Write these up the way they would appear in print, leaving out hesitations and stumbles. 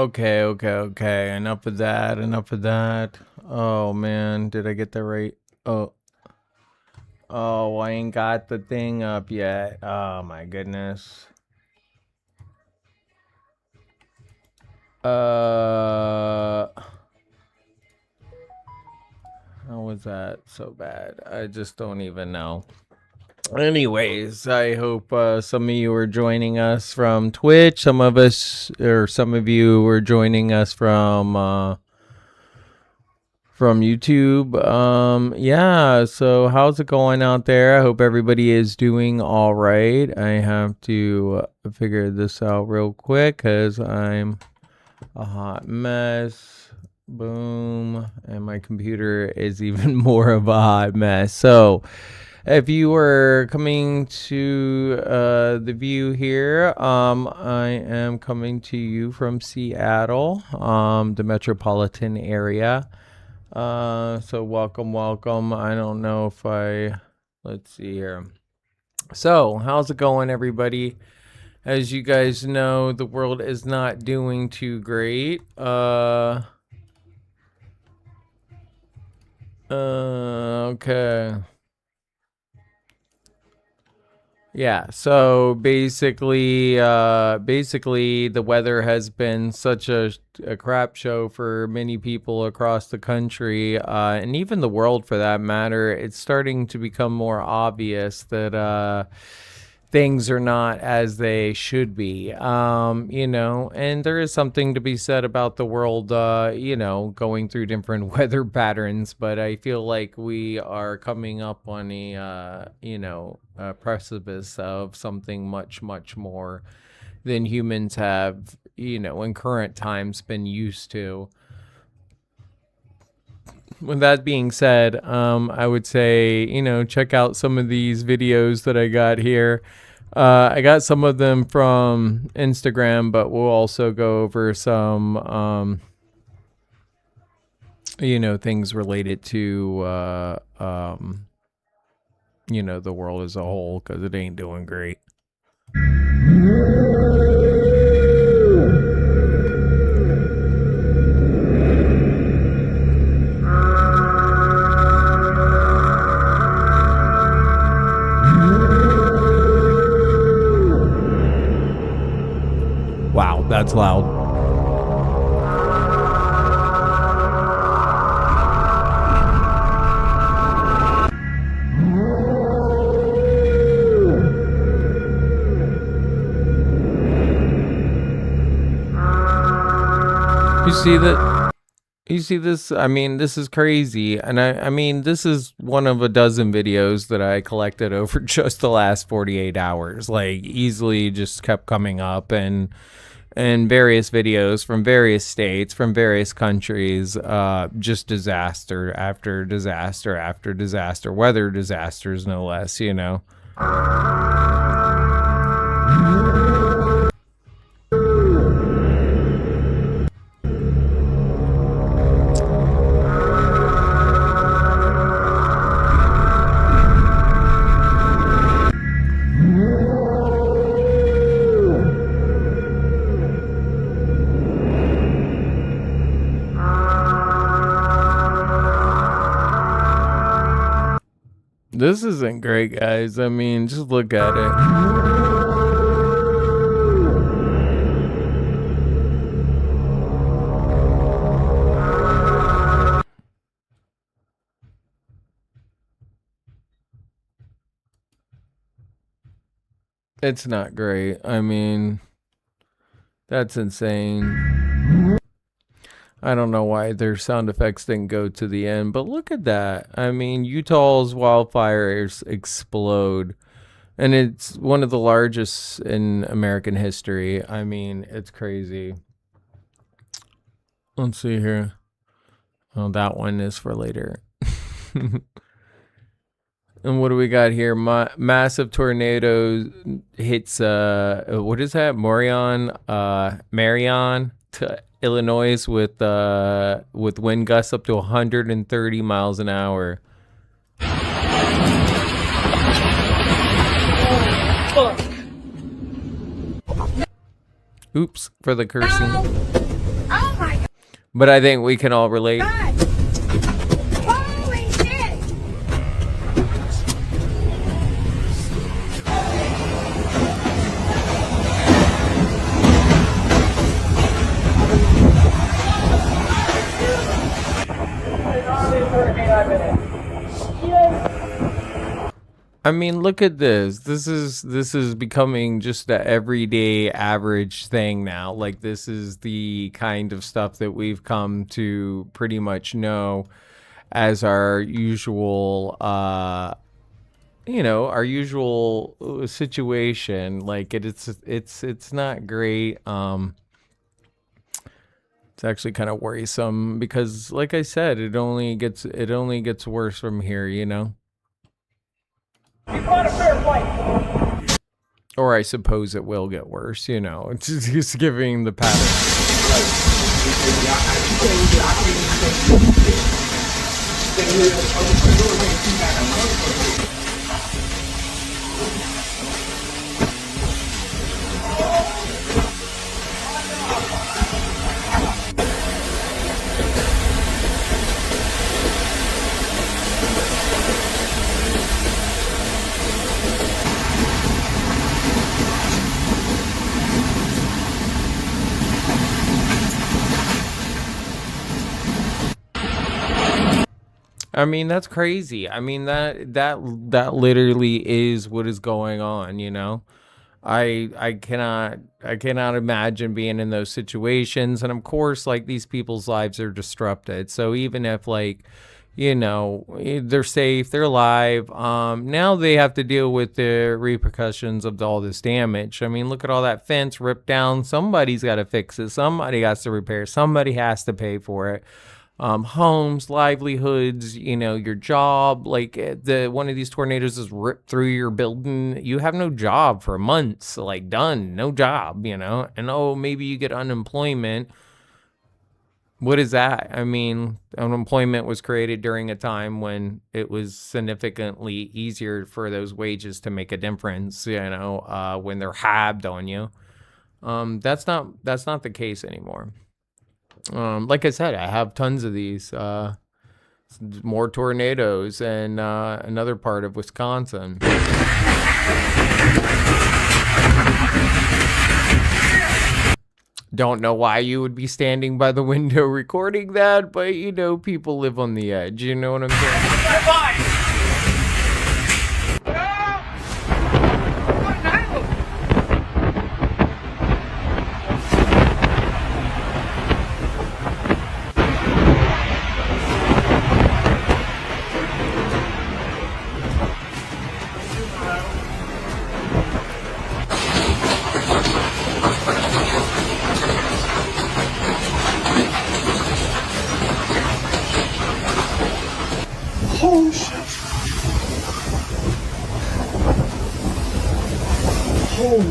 Okay. Enough of that. Oh man, did I get that right? Oh, I ain't got the thing up yet. Oh my goodness. How was that so bad? I just don't even know. Anyways, I hope some of you are joining us from Twitch. Some of you are joining us from YouTube. Yeah, so how's it going out there? I hope everybody is doing all right. I have to figure this out real quick because I'm a hot mess. Boom. And my computer is even more of a hot mess. So if you were coming to the view here, I am coming to you from Seattle, the metropolitan area. So welcome. I don't know if let's see here. So how's it going, everybody? As you guys know, the world is not doing too great. Okay. Yeah, so basically the weather has been such a crap show for many people across the country, and even the world for that matter. It's starting to become more obvious that things are not as they should be, and there is something to be said about the world, going through different weather patterns, but I feel like we are coming up on a precipice of something much, much more than humans have, in current times been used to. With that being said, I would say, check out some of these videos that I got here. I got some of them from Instagram, but we'll also go over some, things related to, the world as a whole, because it ain't doing great. Wow, that's loud. You see this? I mean, this is crazy. And I mean, this is one of a dozen videos that I collected over just the last 48 hours. Like, easily just kept coming up, and various videos from various states, from various countries, just disaster after disaster after disaster, weather disasters, no less, This isn't great, guys. I mean, just look at it. It's not great. I mean, that's insane. I don't know why their sound effects didn't go to the end, but look at that. I mean, Utah's wildfires explode, and it's one of the largest in American history. I mean, it's crazy. Let's see here. Oh, that one is for later. And what do we got here? Massive tornado hits, what is that? Marion to Illinois with wind gusts up to 130 miles an hour. Oops, for the cursing. But I think we can all relate. God. Holy shit! I mean, look at this. This is becoming just the everyday average thing now. Like, this is the kind of stuff that we've come to pretty much know as our usual our usual situation. Like, it's not great. It's actually kind of worrisome because, like I said, it only gets worse from here, you know. You fought a fair fight. Or I suppose it will get worse, you know. It's just giving the pattern. I mean, that's crazy. I mean, that literally is what is going on, you know. I cannot imagine being in those situations, and of course, like, these people's lives are disrupted. So even if, like, they're safe, they're alive, now they have to deal with the repercussions of all this damage. I mean, look at all that fence ripped down. Somebody's got to fix it. Somebody has to repair. Somebody has to pay for it. Homes, livelihoods, your job. Like, the one of these tornadoes is ripped through your building. You have no job for months, like, done, no job, and maybe you get unemployment. What is that? I mean, unemployment was created during a time when it was significantly easier for those wages to make a difference, when they're halved on you. That's not the case anymore. Like I said, I have tons of these, more tornadoes in another part of Wisconsin. Don't know why you would be standing by the window recording that, but people live on the edge. You know what I'm saying? Oh shit. Holy.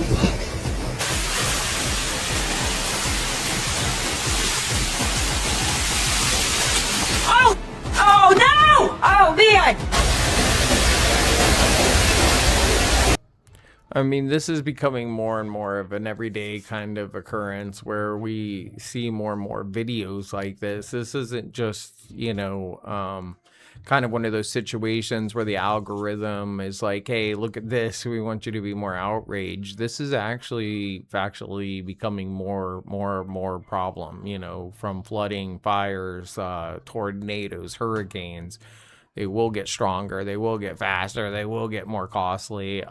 Oh! Oh no! Oh man! I mean, this is becoming more and more of an everyday kind of occurrence where we see more and more videos like this. This isn't just, kind of one of those situations where the algorithm is like, hey, look at this, we want you to be more outraged. This is actually factually becoming more problem, from flooding, fires, tornadoes, hurricanes. They will get stronger, they will get faster, they will get more costly.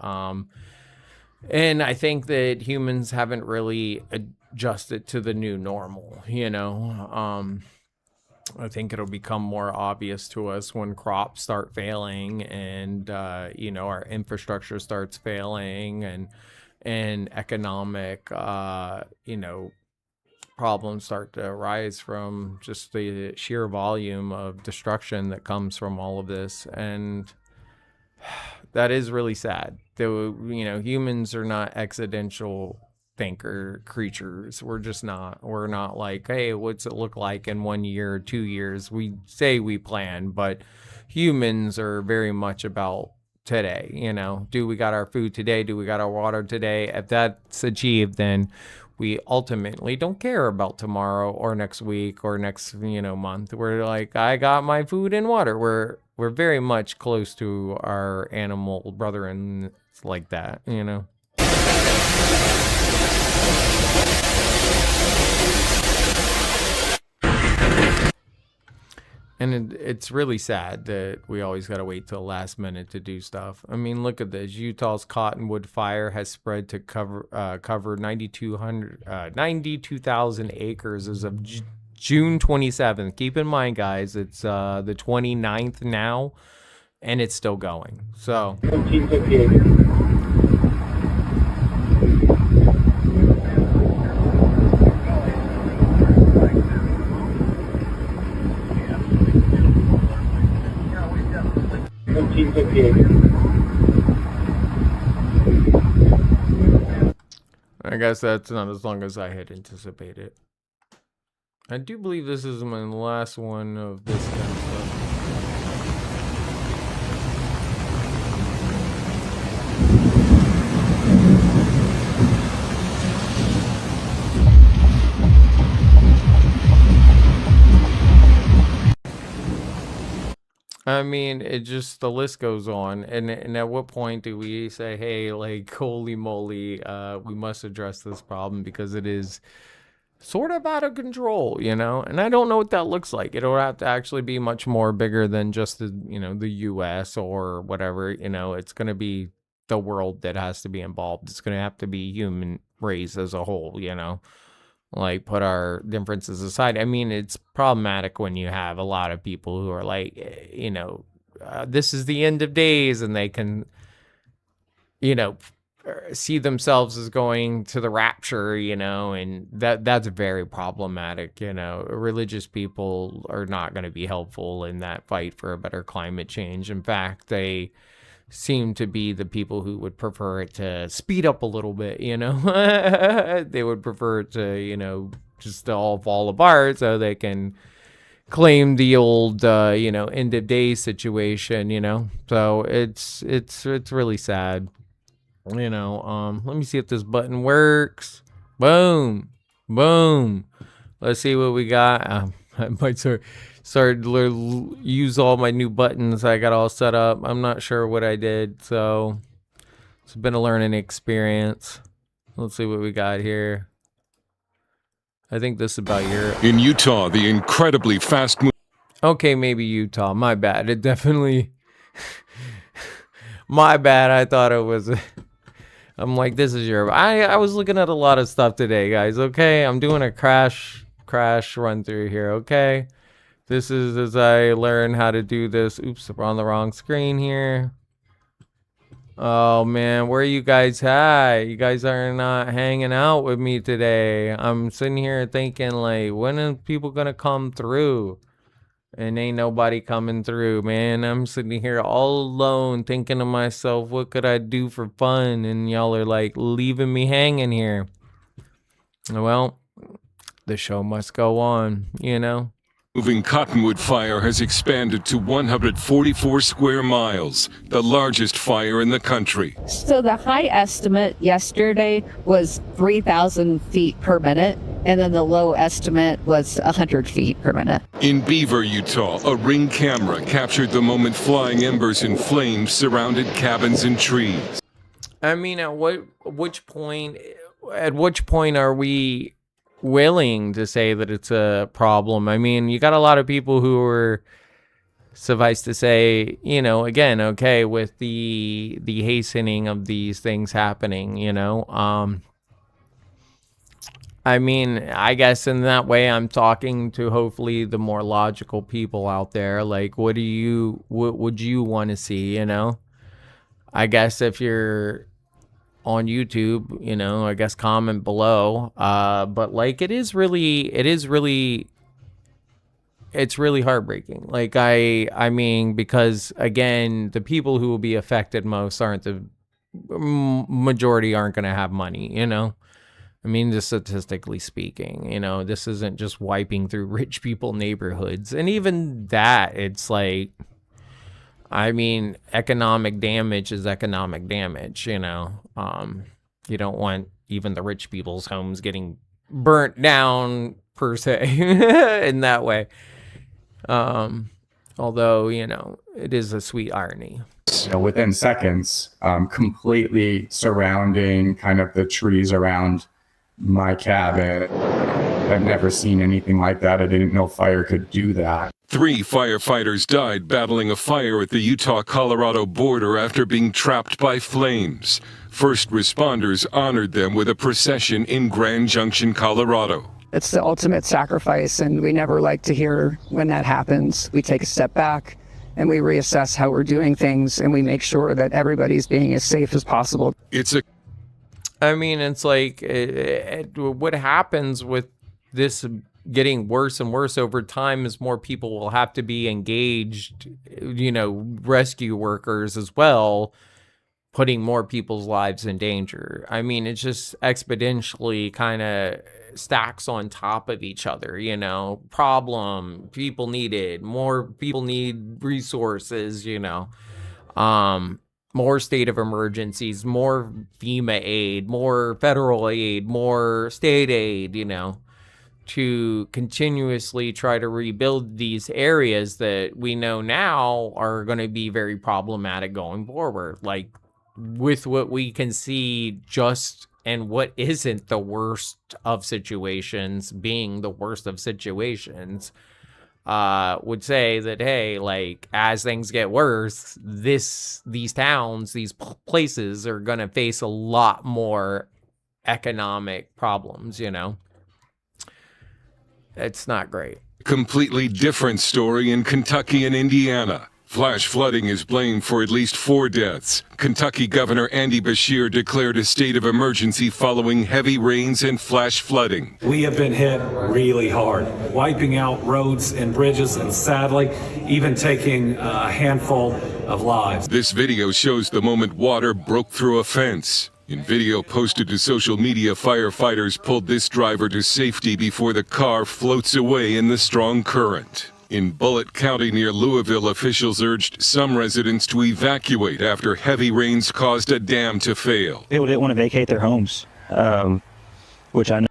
And I think that humans haven't really adjusted to the new normal, I think it'll become more obvious to us when crops start failing and, our infrastructure starts failing and economic, problems start to arise from just the sheer volume of destruction that comes from all of this. And that is really sad. Though, humans are not existential thinker creatures. We're just not. We're not like, hey, what's it look like in 1 year, 2 years? We say we plan, but humans are very much about today. Do we got our food today? Do we got our water today? If that's achieved, then we ultimately don't care about tomorrow or next week or next, month. We're like, I got my food and water. We're very much close to our animal brother and it's like that, And it's really sad that we always got to wait till the last minute to do stuff. I mean, look at this. Utah's cottonwood fire has spread to cover 92,000 acres as of June 27th. Keep in mind, guys, it's the 29th now, and it's still going. So. 1958. I guess that's not as long as I had anticipated. I do believe this is my last one of this kind of stuff. I mean, it just, the list goes on. And at what point do we say, hey, like, holy moly, we must address this problem because it is sort of out of control, And I don't know what that looks like. It'll have to actually be much more bigger than just the, the US or whatever, It's going to be the world that has to be involved. It's going to have to be human race as a whole, Like, put our differences aside. I mean, it's problematic when you have a lot of people who are like, this is the end of days, and they can, see themselves as going to the rapture, and that's very problematic. Religious people are not going to be helpful in that fight for a better climate change. In fact, they seem to be the people who would prefer it to speed up a little bit, They would prefer it to, just all fall apart so they can claim the old, end of days situation, So it's really sad, Let me see if this button works. Boom. Boom. Let's see what we got. I might start to use all my new buttons I got all set up. I'm not sure what I did, so it's been a learning experience. Let's see what we got here. I think this is about Europe. In Utah, the incredibly fast Okay, maybe Utah. My bad. It definitely... My bad. I thought it was... I'm like, this is Europe. I was looking at a lot of stuff today, guys, okay? I'm doing a crash run through here, okay? This is as I learn how to do this. Oops, we're on the wrong screen here. Oh, man, where are you guys at? You guys are not hanging out with me today. I'm sitting here thinking, like, when are people going to come through? And ain't nobody coming through, man. I'm sitting here all alone thinking to myself, what could I do for fun? And y'all are, like, leaving me hanging here. Well, the show must go on, Moving cottonwood fire has expanded to 144 square miles, the largest fire in the country. So the high estimate yesterday was 3,000 feet per minute, and then the low estimate was 100 feet per minute. In Beaver, Utah, a Ring camera captured the moment flying embers and flames surrounded cabins and trees. I mean, at which point are we willing to say that it's a problem? I mean, you got a lot of people who are, suffice to say, again, okay, with the hastening of these things happening, I mean, I guess in that way I'm talking to hopefully the more logical people out there. Like, what would you want to see, I guess if you're on YouTube, I guess comment below. But like, it's really heartbreaking. Like, I mean, because again, the people who will be affected most aren't the majority, aren't going to have money, I mean, just statistically speaking, this isn't just wiping through rich people neighborhoods. And even that, it's like, I mean, economic damage is economic damage, You don't want even the rich people's homes getting burnt down per se in that way. Although, you know, it is a sweet irony. You know, within seconds, completely surrounding kind of the trees around my cabin. I've never seen anything like that. I didn't know fire could do that. 3 firefighters died battling a fire at the Utah-Colorado border after being trapped by flames. First responders honored them with a procession in Grand Junction, Colorado. It's the ultimate sacrifice, and we never like to hear when that happens. We take a step back and we reassess how we're doing things, and we make sure that everybody's being as safe as possible. It's like what happens with this getting worse and worse over time is more people will have to be engaged, you know, rescue workers as well, putting more people's lives in danger. I mean, it's just exponentially kind of stacks on top of each other, you know, problem, people needed, more people need resources, you know, more state of emergencies, more FEMA aid, more federal aid, more state aid, you know, to continuously try to rebuild these areas that we know now are going to be very problematic going forward. Like with what we can see just and what isn't the worst of situations being the worst of situations, would say that, hey, like as things get worse, these towns, these places are going to face a lot more economic problems, you know. It's not great. completely different story in Kentucky and Indiana. Flash flooding is blamed for at least 4 deaths. Kentucky Governor Andy Beshear declared a state of emergency following heavy rains and flash flooding. We have been hit really hard, wiping out roads and bridges, and sadly, even taking a handful of lives. This video shows the moment water broke through a fence. In video posted to social media, firefighters pulled this driver to safety before the car floats away in the strong current. In Bullitt County near Louisville, officials urged some residents to evacuate after heavy rains caused a dam to fail. People didn't want to vacate their homes, which I know.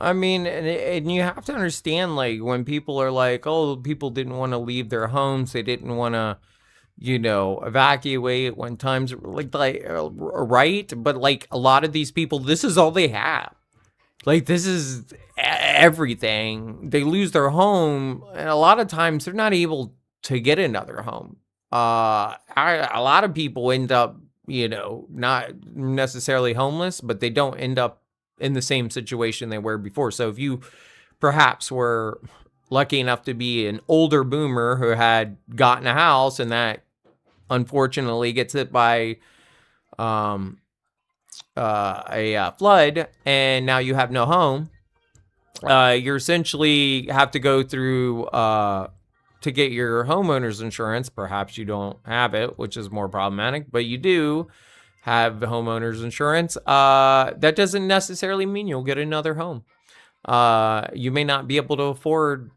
I mean, and you have to understand, like, when people are like, oh, people didn't want to leave their homes, they didn't want to, you know, evacuate when times, like, right? But, like, a lot of these people, this is all they have. Like, this is everything. They lose their home, and a lot of times they're not able to get another home. A lot of people end up, you know, not necessarily homeless, but they don't end up in the same situation they were before. So if you perhaps were lucky enough to be an older boomer who had gotten a house and that unfortunately gets hit by a flood, and now you have no home, you essentially have to go through to get your homeowner's insurance. Perhaps you don't have it, which is more problematic, but you do have homeowner's insurance. That doesn't necessarily mean you'll get another home. You may not be able to afford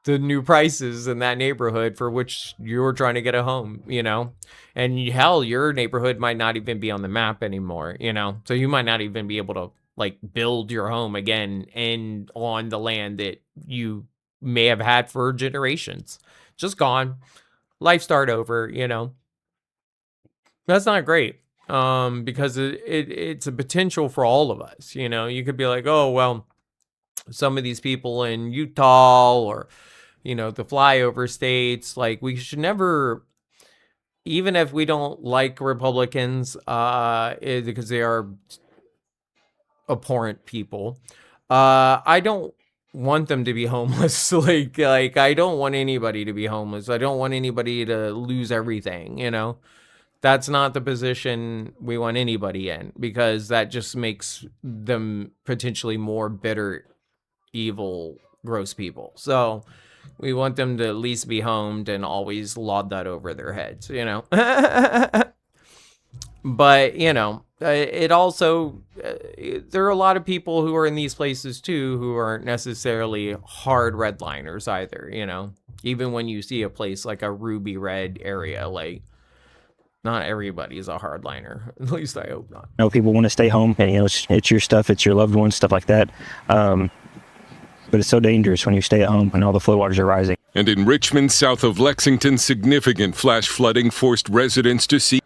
the new prices in that neighborhood for which you're trying to get a home, you know, and hell, your neighborhood might not even be on the map anymore, you know, so you might not even be able to like build your home again and on the land that you may have had for generations. Just gone. Life start over, you know. That's not great. Because it's a potential for all of us, you know. You could be like, oh, well, some of these people in Utah or, you know, the flyover states, like, we should never, even if we don't like Republicans, because they are abhorrent people, I don't want them to be homeless. like I don't want anybody to be homeless. I don't want anybody to lose everything, you know. That's not the position we want anybody in, because that just makes them potentially more bitter, evil, gross people. So we want them to at least be homed and always laud that over their heads, you know. But, you know, it also, there are a lot of people who are in these places too who aren't necessarily hard redliners either, you know. Even when you see a place like a ruby red area, like, Not everybody's a hardliner. At least I hope not. I know people want to stay home, and it's your stuff, it's your loved ones, stuff like that. But it's so dangerous when you stay at home when all the floodwaters are rising. And in Richmond, south of Lexington, significant flash flooding forced residents to seek.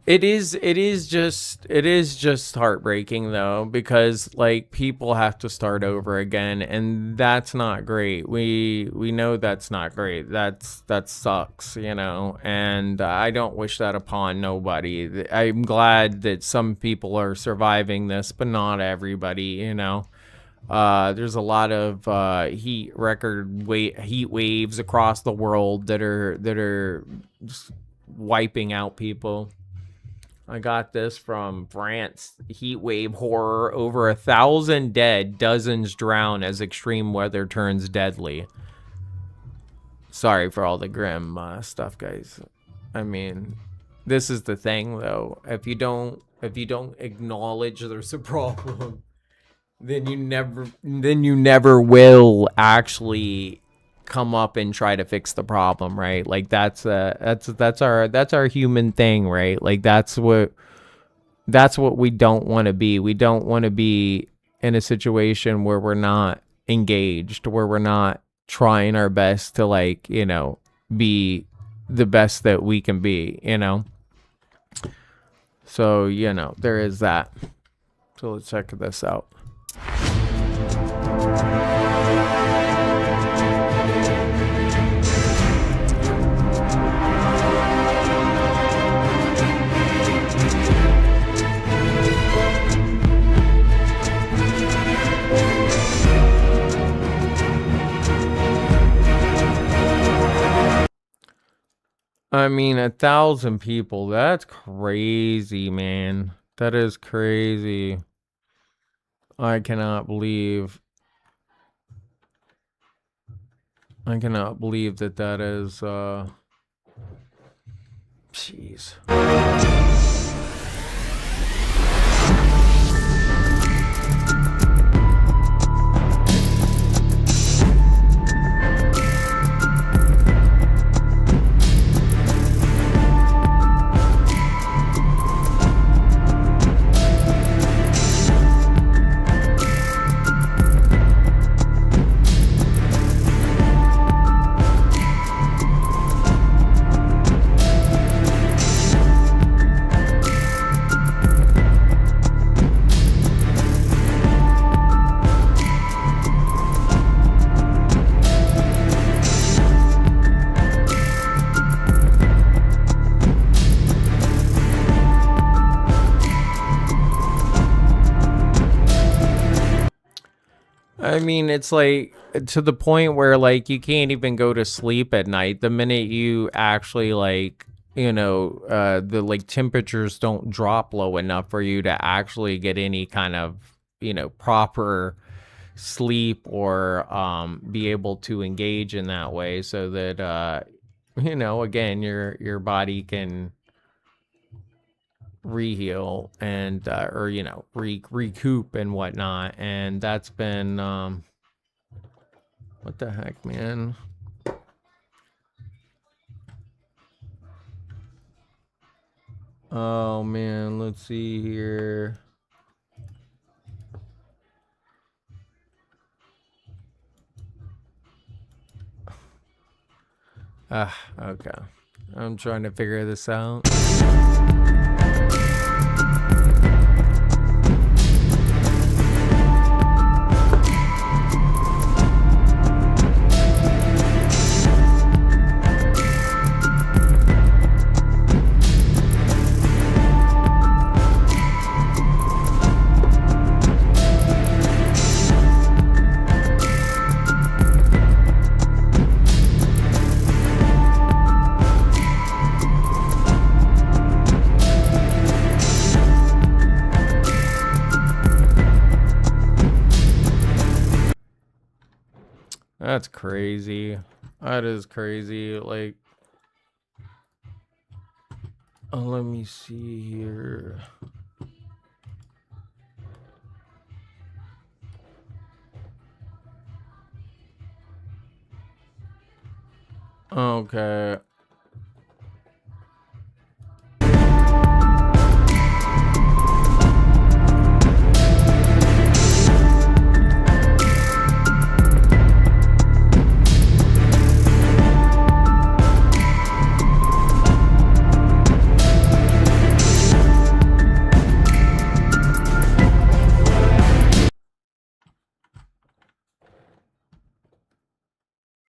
It is just heartbreaking though, because like people have to start over again, and that's not great. We know that's not great. That sucks, you know, and I don't wish that upon nobody. I'm glad that some people are surviving this, but not everybody, you know. There's a lot of heat waves across the world that are just wiping out people. I got this from France. Heat wave horror. Over 1,000 dead, dozens drown as extreme weather turns deadly. Sorry for all the grim stuff, guys. I mean, this is the thing, though. If you don't acknowledge there's a problem, then you never will actually come up and try to fix the problem, right? Like that's our human thing, right? Like that's what we don't want to be. We don't want to be in a situation where we're not engaged, where we're not trying our best to, like, you know, be the best that we can be, you know. So, you know, there is that. So let's check this out. I mean, 1,000 people. That's crazy, man. That is crazy. I cannot believe that that is, jeez. I mean, it's like to the point where like you can't even go to sleep at night. The minute you actually like, you know, the like temperatures don't drop low enough for you to actually get any kind of, you know, proper sleep or be able to engage in that way, so that you know, again, your body can reheal and or, you know, recoup and whatnot. And that's been what the heck, man. Oh man, let's see here. Okay, I'm trying to figure this out. That's crazy. That is crazy. Like, let me see here. Okay.